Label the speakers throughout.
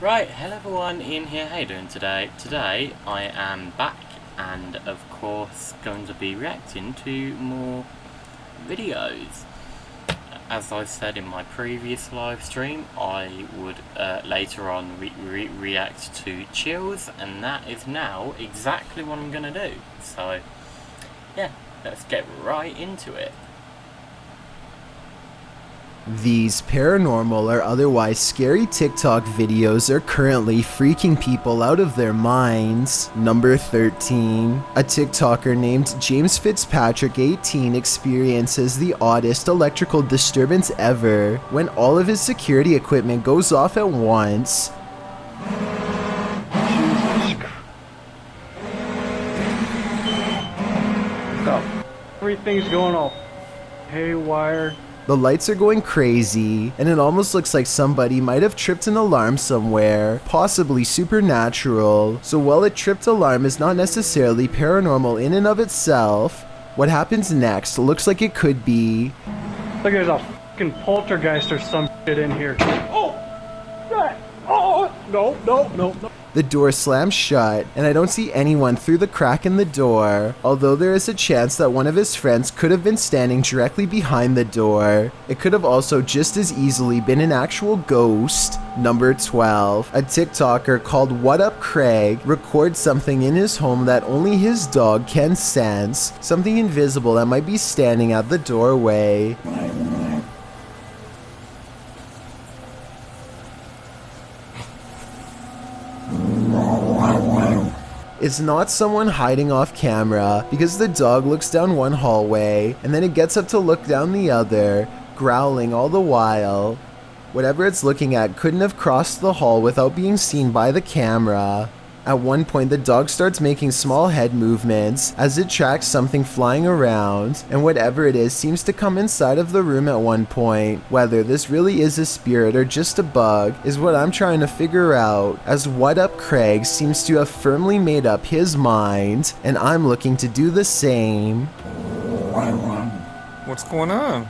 Speaker 1: Right, hello everyone, Ian here, how you doing today? Today I am back and of course going to be reacting to more videos. As I said in my previous live stream, I would later on react to chills, and that is now exactly what I'm going to do. So yeah, let's get right into it.
Speaker 2: These paranormal or otherwise scary TikTok videos are currently freaking people out of their minds. Number 13. A TikToker named James Fitzpatrick 18 experiences the oddest electrical disturbance ever when all of his security equipment goes off at once.
Speaker 3: Everything's going all haywire.
Speaker 2: The lights are going crazy, and it almost looks like somebody might have tripped an alarm somewhere, possibly supernatural. So while a tripped alarm is not necessarily paranormal in and of itself, what happens next looks like it could be.
Speaker 3: Look, there's a fucking poltergeist or some shit in here. Oh! Oh! No.
Speaker 2: The door slams shut, and I don't see anyone through the crack in the door, although there is a chance that one of his friends could have been standing directly behind the door. It could have also just as easily been an actual ghost. Number 12. A TikToker called What Up Craig records something in his home that only his dog can sense, something invisible that might be standing at the doorway. It's not someone hiding off camera, because the dog looks down one hallway, and then it gets up to look down the other, growling all the while. Whatever it's looking at couldn't have crossed the hall without being seen by the camera. At one point, the dog starts making small head movements as it tracks something flying around, and whatever it is seems to come inside of the room at one point. Whether this really is a spirit or just a bug is what I'm trying to figure out, as What Up Craig seems to have firmly made up his mind, and I'm looking to do the same.
Speaker 4: What's going on?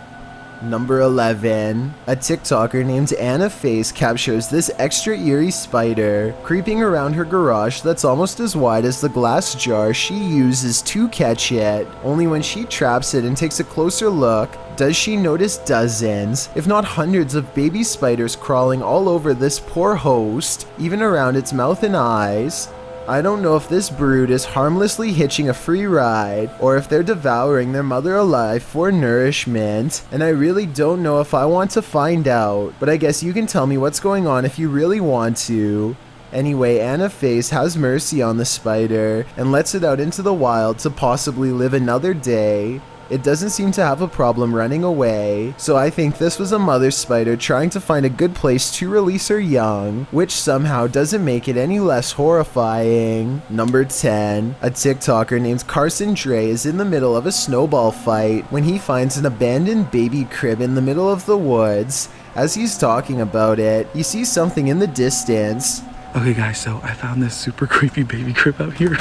Speaker 2: Number 11. A TikToker named Anna Face captures this extra eerie spider creeping around her garage that's almost as wide as the glass jar she uses to catch it. Only when she traps it and takes a closer look does she notice dozens, if not hundreds of baby spiders crawling all over this poor host, even around its mouth and eyes. I don't know if this brood is harmlessly hitching a free ride, or if they're devouring their mother alive for nourishment, and I really don't know if I want to find out, but I guess you can tell me what's going on if you really want to. Anyway, Anna Face has mercy on the spider, and lets it out into the wild to possibly live another day. It doesn't seem to have a problem running away, so I think this was a mother spider trying to find a good place to release her young, which somehow doesn't make it any less horrifying. Number 10. A TikToker named Carson Dre is in the middle of a snowball fight when he finds an abandoned baby crib in the middle of the woods. As he's talking about it, he sees something in the distance.
Speaker 5: Okay guys, so I found this super creepy baby crib out here.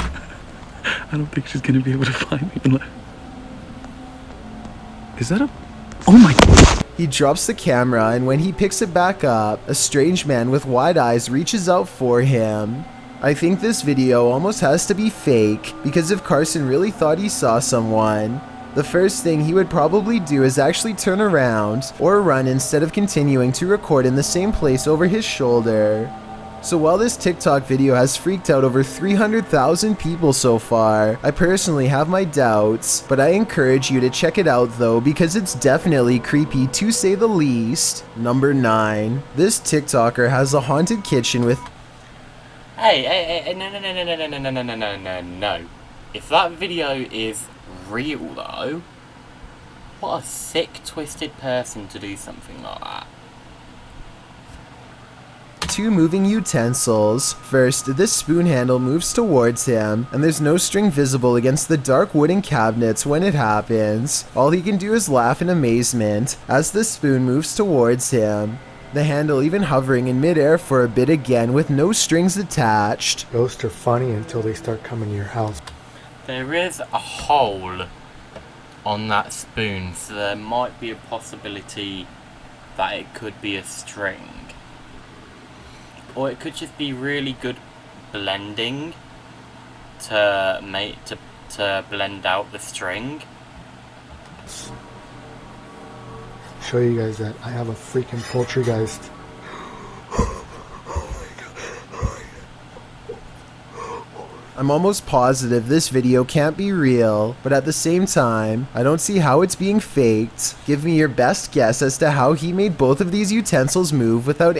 Speaker 5: I don't think she's gonna be able to find me unless... Is that a... Oh my...
Speaker 2: He drops the camera, and when he picks it back up, a strange man with wide eyes reaches out for him. I think this video almost has to be fake, because if Carson really thought he saw someone, the first thing he would probably do is actually turn around or run instead of continuing to record in the same place over his shoulder. So while this TikTok video has freaked out over 300,000 people so far, I personally have my doubts, but I encourage you to check it out though, because it's definitely creepy to say the least. Number 9. This TikToker has a haunted kitchen with...
Speaker 1: Hey, no. If that video is real though, what a sick, twisted person to do something like that.
Speaker 2: 2 moving utensils. First, this spoon handle moves towards him, and there's no string visible against the dark wooden cabinets when it happens. All he can do is laugh in amazement as the spoon moves towards him. The handle even hovering in midair for a bit again with no strings attached.
Speaker 6: Ghosts are funny until they start coming to your house.
Speaker 1: There is a hole on that spoon, so there might be a possibility that it could be a string. Or it could just be really good blending to blend out the string.
Speaker 6: Show you guys that I have a freaking poltergeist.
Speaker 2: I'm almost positive this video can't be real, but at the same time, I don't see how it's being faked. Give me your best guess as to how he made both of these utensils move without...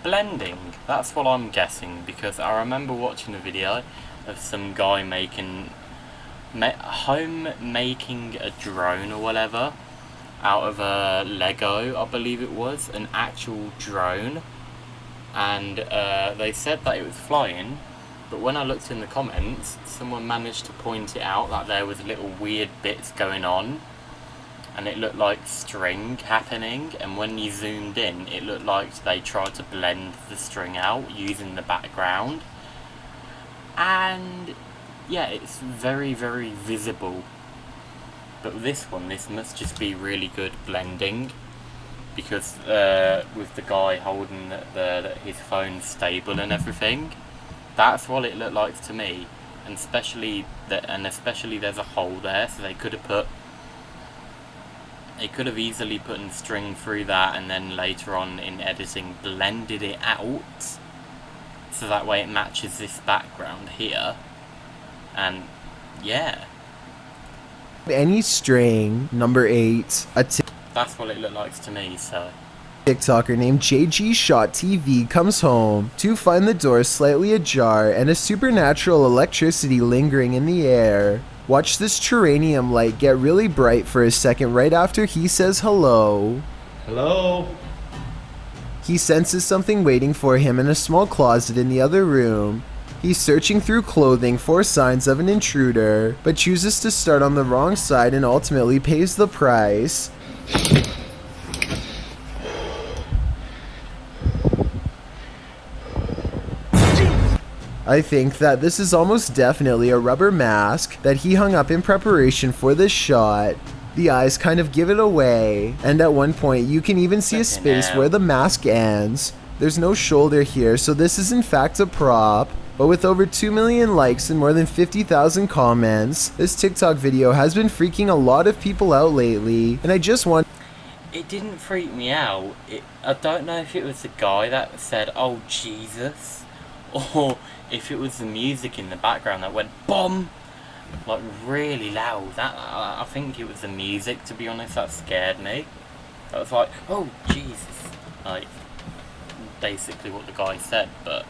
Speaker 1: Blending, that's what I'm guessing, because I remember watching a video of some guy making a drone or whatever out of a Lego, I believe it was, an actual drone, and they said that it was flying, but when I looked in the comments, someone managed to point it out that there was little weird bits going on, and it looked like string happening, and when you zoomed in, it looked like they tried to blend the string out using the background. And yeah, it's very, very visible. But this must just be really good blending, because with the guy holding his phone stable and everything, that's what it looked like to me. And especially there's a hole there, so they could have easily put a string through that, and then later on in editing blended it out so that way it matches this background here. And yeah,
Speaker 2: any string. Number 8,
Speaker 1: that's what it looked like to me. So
Speaker 2: TikToker named JG Shot TV comes home to find the door slightly ajar and a supernatural electricity lingering in the air. Watch this geranium light get really bright for a second right after he says hello.
Speaker 4: Hello?
Speaker 2: He senses something waiting for him in a small closet in the other room. He's searching through clothing for signs of an intruder, but chooses to start on the wrong side and ultimately pays the price. I think that this is almost definitely a rubber mask that he hung up in preparation for this shot. The eyes kind of give it away, and at one point you can even see a space where the mask ends. There's no shoulder here, so this is in fact a prop. But with over 2 million likes and more than 50,000 comments, this TikTok video has been freaking a lot of people out lately, and I just want...
Speaker 1: it didn't freak me out. I don't know if it was the guy that said, "Oh Jesus," or if it was the music in the background that went BOM! Like really loud. I think it was the music, to be honest, that scared me. I was like, "Oh Jesus," like basically what the guy said, but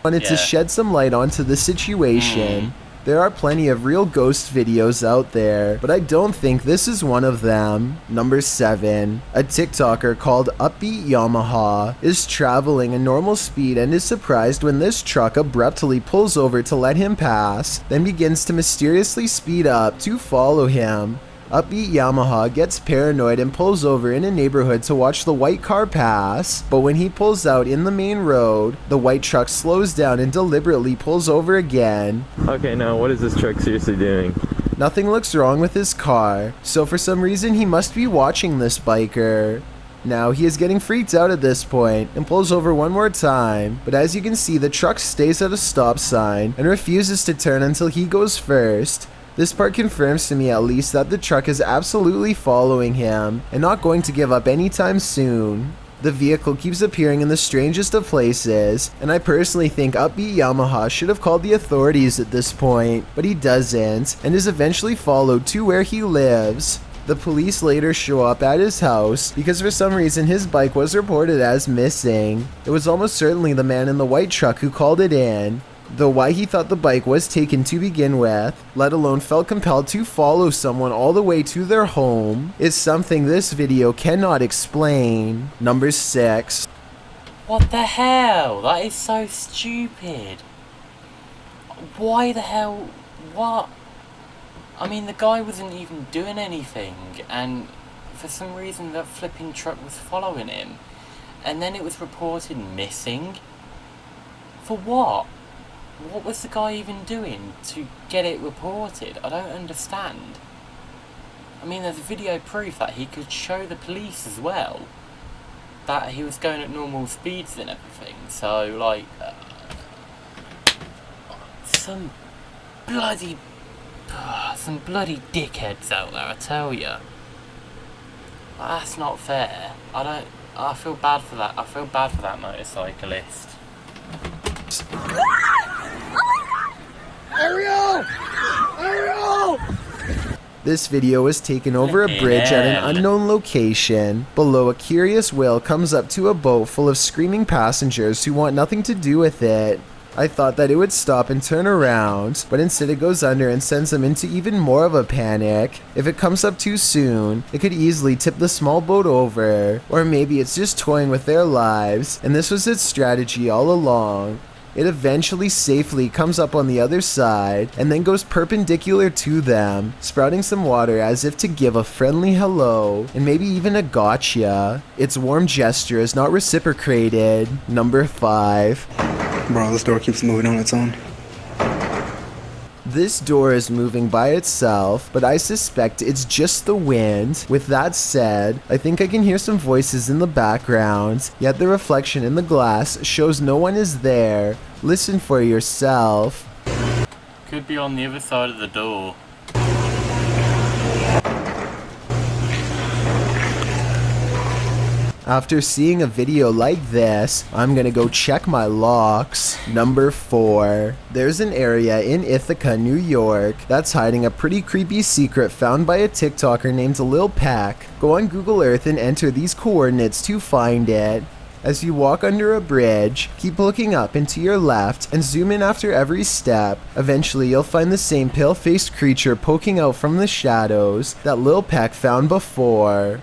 Speaker 2: wanted to shed some light onto the situation. There are plenty of real ghost videos out there, but I don't think this is one of them. Number 7. A TikToker called Upbeat Yamaha is traveling a normal speed and is surprised when this truck abruptly pulls over to let him pass, then begins to mysteriously speed up to follow him. Upbeat Yamaha gets paranoid and pulls over in a neighborhood to watch the white car pass, but when he pulls out in the main road, the white truck slows down and deliberately pulls over again.
Speaker 4: Okay, now what is this truck seriously doing?
Speaker 2: Nothing looks wrong with his car, so for some reason he must be watching this biker. Now he is getting freaked out at this point and pulls over one more time, but as you can see the truck stays at a stop sign and refuses to turn until he goes first. This part confirms to me at least that the truck is absolutely following him and not going to give up anytime soon. The vehicle keeps appearing in the strangest of places, and I personally think Upbeat Yamaha should have called the authorities at this point, but he doesn't, and is eventually followed to where he lives. The police later show up at his house because for some reason his bike was reported as missing. It was almost certainly the man in the white truck who called it in. Though why he thought the bike was taken to begin with, let alone felt compelled to follow someone all the way to their home, is something this video cannot explain. Number 6.
Speaker 1: what the hell? That is so stupid. Why the hell? What? I mean, the guy wasn't even doing anything, and for some reason that flipping truck was following him, and then it was reported missing. For what? What was the guy even doing to get it reported? I don't understand. I mean, there's video proof that he could show the police as well. that he was going at normal speeds and everything. So, like, some bloody dickheads out there, I tell you. That's not fair. I feel bad for that. I feel bad for that motorcyclist.
Speaker 6: Ariel! Ariel!
Speaker 2: This video was taken over a bridge at an unknown location. Below, a curious whale comes up to a boat full of screaming passengers who want nothing to do with it. I thought that it would stop and turn around, but instead it goes under and sends them into even more of a panic. If it comes up too soon, it could easily tip the small boat over, or maybe it's just toying with their lives, and this was its strategy all along. It eventually safely comes up on the other side, and then goes perpendicular to them, sprouting some water as if to give a friendly hello, and maybe even a gotcha. Its warm gesture is not reciprocated. Number 5.
Speaker 7: Bro, this door keeps moving on its own.
Speaker 2: This door is moving by itself, but I suspect it's just the wind. With that said, I think I can hear some voices in the background, yet the reflection in the glass shows no one is there. Listen for yourself.
Speaker 1: Could be on the other side of the door.
Speaker 2: After seeing a video like this, I'm gonna go check my locks. Number 4. There's an area in Ithaca, New York that's hiding a pretty creepy secret found by a TikToker named Lil Peck. Go on Google Earth and enter these coordinates to find it. As you walk under a bridge, keep looking up and to your left and zoom in after every step. Eventually you'll find the same pale-faced creature poking out from the shadows that Lil Peck found before.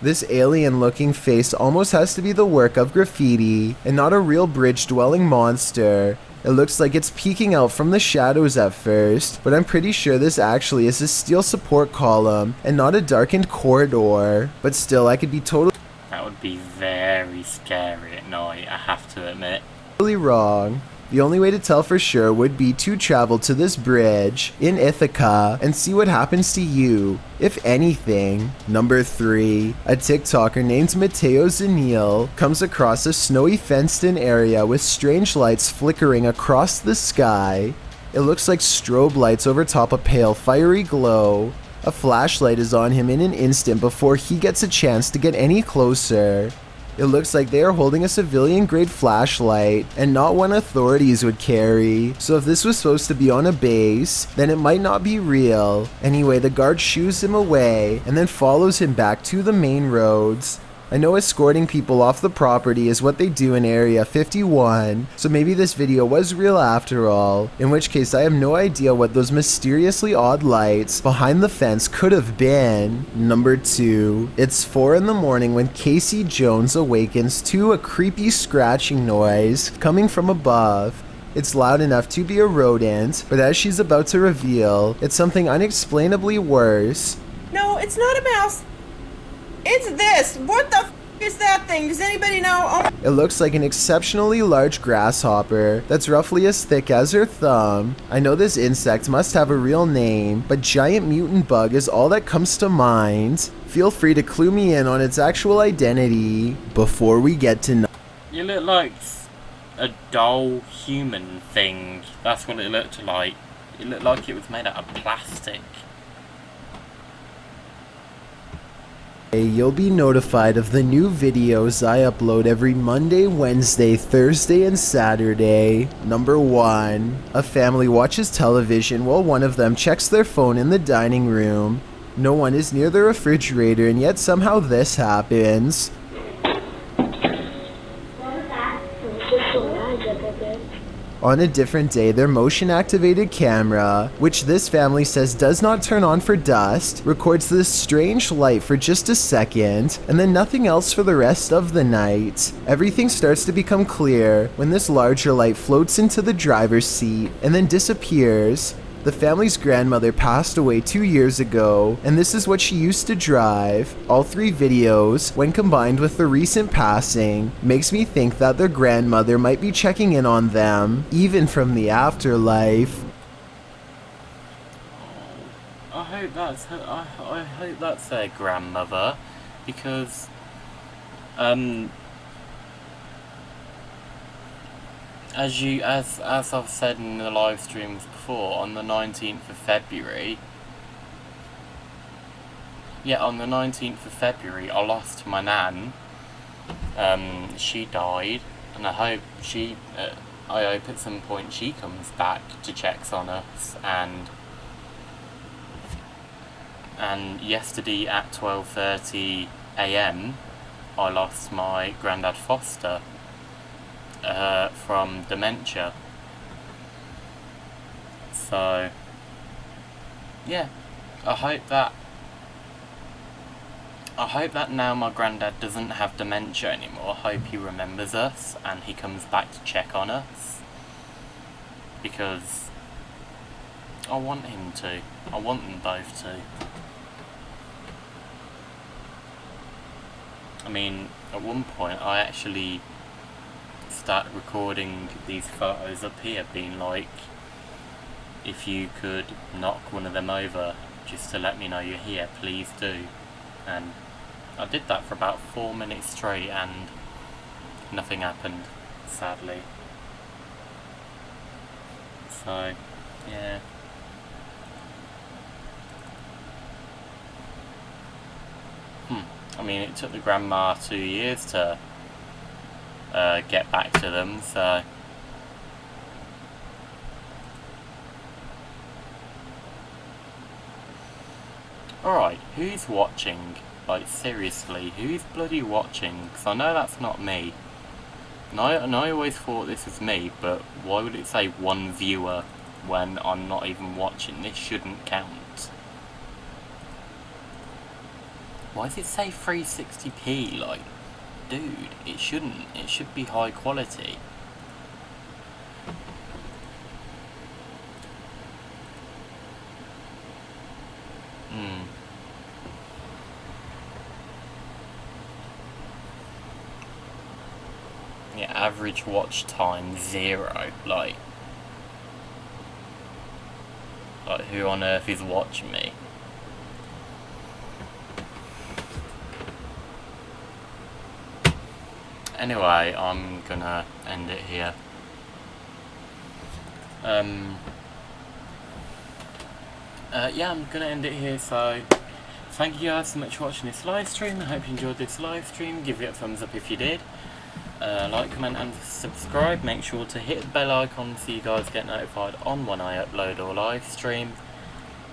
Speaker 2: This alien-looking face almost has to be the work of graffiti, and not a real bridge-dwelling monster. It looks like it's peeking out from the shadows at first, but I'm pretty sure this actually is a steel support column, and not a darkened corridor. But still, I could be totally
Speaker 1: That would be very scary at night, I have to admit.
Speaker 2: wrong. The only way to tell for sure would be to travel to this bridge in Ithaca and see what happens to you, if anything. Number 3. A TikToker named Mateo Zanil comes across a snowy fenced-in area with strange lights flickering across the sky. It looks like strobe lights over top a pale fiery glow. A flashlight is on him in an instant before he gets a chance to get any closer. It looks like they are holding a civilian-grade flashlight, and not one authorities would carry. So if this was supposed to be on a base, then it might not be real. Anyway, the guard shoos him away, and then follows him back to the main roads. I know escorting people off the property is what they do in Area 51, so maybe this video was real after all, in which case I have no idea what those mysteriously odd lights behind the fence could have been. Number 2. It's 4 in the morning when Casey Jones awakens to a creepy scratching noise coming from above. It's loud enough to be a rodent, but as she's about to reveal, it's something unexplainably worse.
Speaker 8: No, it's not a mouse. It's this. What the f is that thing? Does anybody know? Oh.
Speaker 2: It looks like an exceptionally large grasshopper that's roughly as thick as her thumb. I know this insect must have a real name, but giant mutant bug is all that comes to mind. Feel free to clue me in on its actual identity before we get to know.
Speaker 1: You look like a doll human thing. That's what it looked like. It looked like it was made out of plastic.
Speaker 2: You'll be notified of the new videos I upload every Monday, Wednesday, Thursday, and Saturday. Number 1. A family watches television while one of them checks their phone in the dining room. No one is near the refrigerator, and yet somehow this happens. On a different day, their motion-activated camera, which this family says does not turn on for dust, records this strange light for just a second, and then nothing else for the rest of the night. Everything starts to become clear when this larger light floats into the driver's seat and then disappears. The family's grandmother passed away 2 years ago, and this is what she used to drive. All 3 videos, when combined with the recent passing, makes me think that their grandmother might be checking in on them, even from the afterlife.
Speaker 1: I hope that's their grandmother, because As I've said in the live streams before, on the 19th of February, on the 19th of February, I lost my nan. She died, and I hope at some point she comes back to check on us. And yesterday at 12:30 a.m. I lost my granddad Foster from dementia. So yeah, I hope that now my granddad doesn't have dementia anymore. I hope he remembers us and he comes back to check on us, because I want him to. I want them both to. I mean, at one point I actually started recording these photos up here, being like, if you could knock one of them over just to let me know you're here, please do. And I did that for about 4 minutes straight and nothing happened, sadly. So, yeah. I mean, it took the grandma 2 years to get back to them, so... Alright, who's watching? Like, seriously, who's bloody watching? Because I know that's not me. And I always thought this was me, but why would it say one viewer when I'm not even watching? This shouldn't count. Why does it say 360p? Like, dude, it shouldn't. It should be high quality. Yeah, average watch time 0. Like who on earth is watching me? Anyway, I'm gonna end it here. Yeah, I'm gonna end it here, so thank you guys so much for watching this live stream. I hope you enjoyed this live stream. Give it a thumbs up if you did. Like, comment and subscribe. Make sure to hit the bell icon so you guys get notified on when I upload or live stream.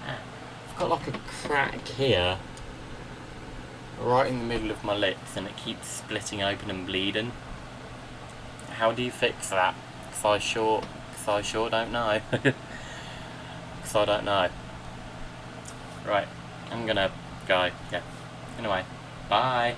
Speaker 1: I've got like a crack here right in the middle of my lips and it keeps splitting open and bleeding. How do you fix that? Because I sure don't know. Because I don't know. Right, I'm gonna go. Yeah. Anyway, bye.